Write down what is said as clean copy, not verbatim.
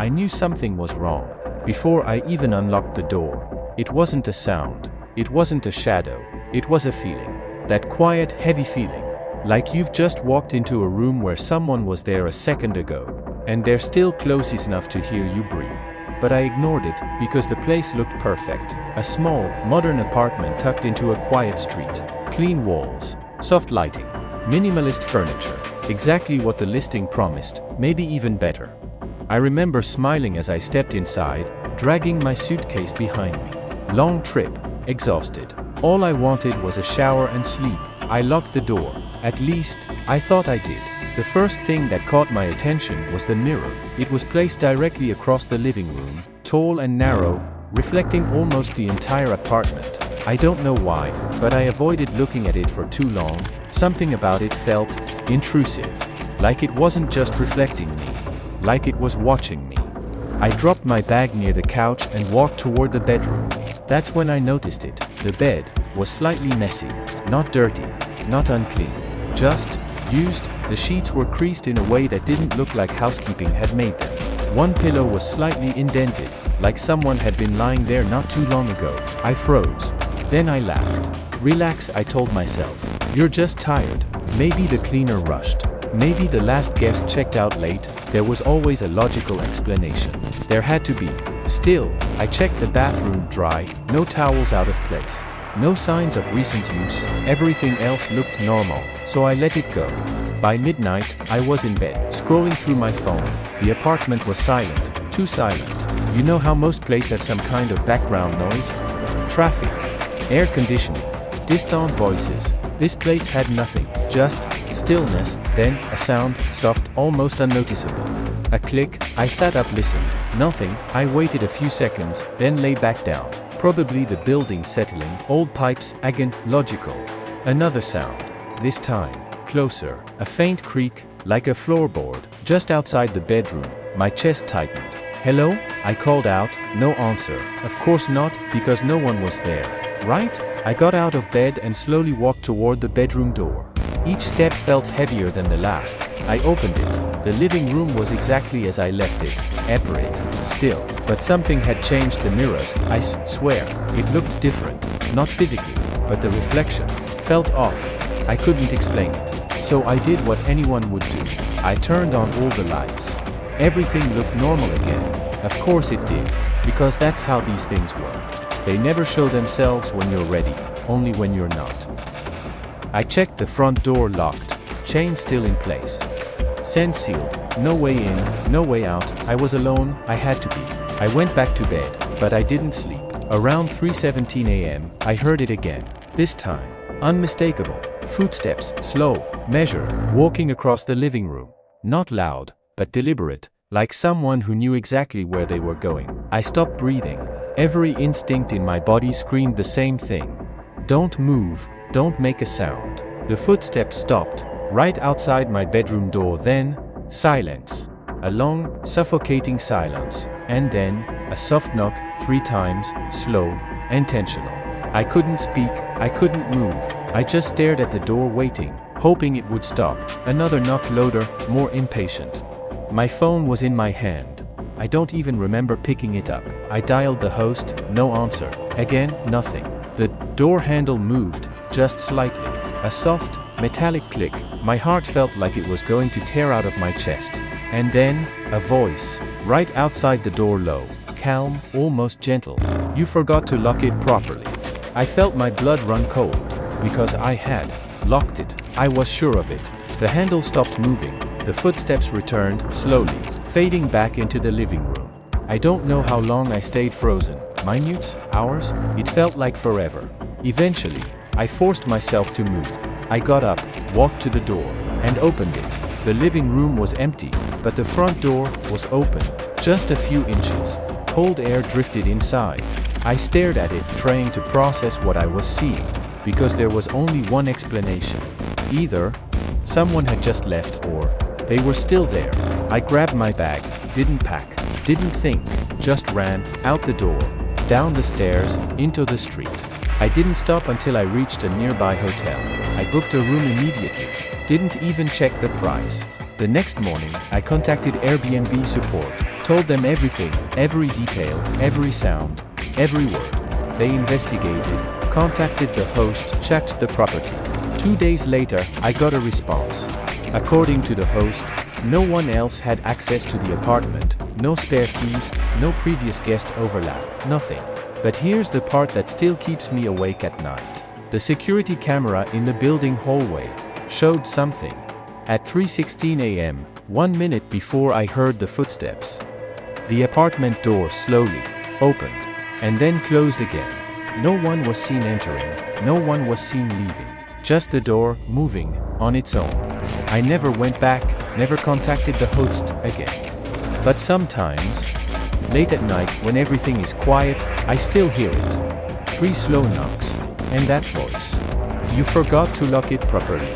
I knew something was wrong before I even unlocked the door. It wasn't a sound. It wasn't a shadow. It was a feeling. That quiet, heavy feeling. Like you've just walked into a room where someone was there a second ago, and they're still close enough to hear you breathe. But I ignored it, because the place looked perfect. A small, modern apartment tucked into a quiet street. Clean walls, soft lighting, minimalist furniture. Exactly what the listing promised, maybe even better. I remember smiling as I stepped inside, dragging my suitcase behind me. Long trip, exhausted. All I wanted was a shower and sleep. I locked the door. At least, I thought I did. The first thing that caught my attention was the mirror. It was placed directly across the living room, tall and narrow, reflecting almost the entire apartment. I don't know why, but I avoided looking at it for too long. Something about it felt intrusive. Like it wasn't just reflecting me. Like it was watching me. I dropped my bag near the couch and walked toward the bedroom. That's when I noticed it. The bed was slightly messy. Not dirty. Not unclean. Just used. The sheets were creased in a way that didn't look like housekeeping had made them. One pillow was slightly indented, like someone had been lying there not too long ago. I froze. Then I laughed. Relax, I told myself. You're just tired. Maybe the cleaner rushed. Maybe the last guest checked out late. There was always a logical explanation. There had to be. Still, I checked the bathroom dry, no towels out of place. No signs of recent use, everything else looked normal, so I let it go. By midnight, I was in bed, scrolling through my phone. The apartment was silent, too silent. You know how most places have some kind of background noise? Traffic, air conditioning, distant voices. This place had nothing, just stillness, then a sound, soft, almost unnoticeable. A click, I sat up, listened. Nothing, I waited a few seconds, then lay back down. Probably the building settling, old pipes, again, logical. Another sound. This time, closer, a faint creak, like a floorboard, just outside the bedroom. My chest tightened. Hello? I called out, no answer. Of course not, because no one was there. Right? I got out of bed and slowly walked toward the bedroom door. Each step felt heavier than the last. I opened it. The living room was exactly as I left it. Apparent, still. But something had changed the mirrors, I swear. It looked different. Not physically, but the reflection felt off. I couldn't explain it. So I did what anyone would do. I turned on all the lights. Everything looked normal again. Of course it did. Because that's how these things work. They never show themselves when you're ready, only when you're not. I checked the front door locked, chain still in place. Scent sealed, no way in, no way out. I was alone, I had to be. I went back to bed, but I didn't sleep. Around 3:17 a.m., I heard it again. This time, unmistakable. Footsteps, slow, measured, walking across the living room. Not loud, but deliberate, like someone who knew exactly where they were going. I stopped breathing. Every instinct in my body screamed the same thing. Don't move, don't make a sound. The footsteps stopped, right outside my bedroom door. Then, silence. A long, suffocating silence. And then, a soft knock, 3 times, slow, intentional. I couldn't speak, I couldn't move. I just stared at the door waiting, hoping it would stop. Another knock louder, more impatient. My phone was in my hand. I don't even remember picking it up. I dialed the host, no answer. Again, nothing. The door handle moved, just slightly. A soft, metallic click. My heart felt like it was going to tear out of my chest. And then, a voice, right outside the door, low, calm, almost gentle. You forgot to lock it properly. I felt my blood run cold, because I had locked it. I was sure of it. The handle stopped moving. The footsteps returned, slowly, fading back into the living room. I don't know how long I stayed frozen. Minutes? Hours? It felt like forever. Eventually, I forced myself to move. I got up, walked to the door, and opened it. The living room was empty, but the front door was open, just a few inches. Cold air drifted inside. I stared at it, trying to process what I was seeing, because there was only one explanation. Either someone had just left, or they were still there. I grabbed my bag, didn't pack, didn't think, just ran, out the door, down the stairs, into the street. I didn't stop until I reached a nearby hotel. I booked a room immediately, didn't even check the price. The next morning, I contacted Airbnb support, Told them everything, every detail, every sound, every word. They investigated, contacted the host, checked the property. 2 days later, I got a response. According to the host, no one else had access to the apartment, no spare keys, no previous guest overlap, nothing. But here's the part that still keeps me awake at night. The security camera in the building hallway showed something. At 3:16 a.m., 1 minute before I heard the footsteps, the apartment door slowly opened and then closed again. No one was seen entering, no one was seen leaving, just the door moving on its own. I never went back, never contacted the host again. But sometimes, late at night when everything is quiet, I still hear it. 3 slow knocks, and that voice. You forgot to lock it properly.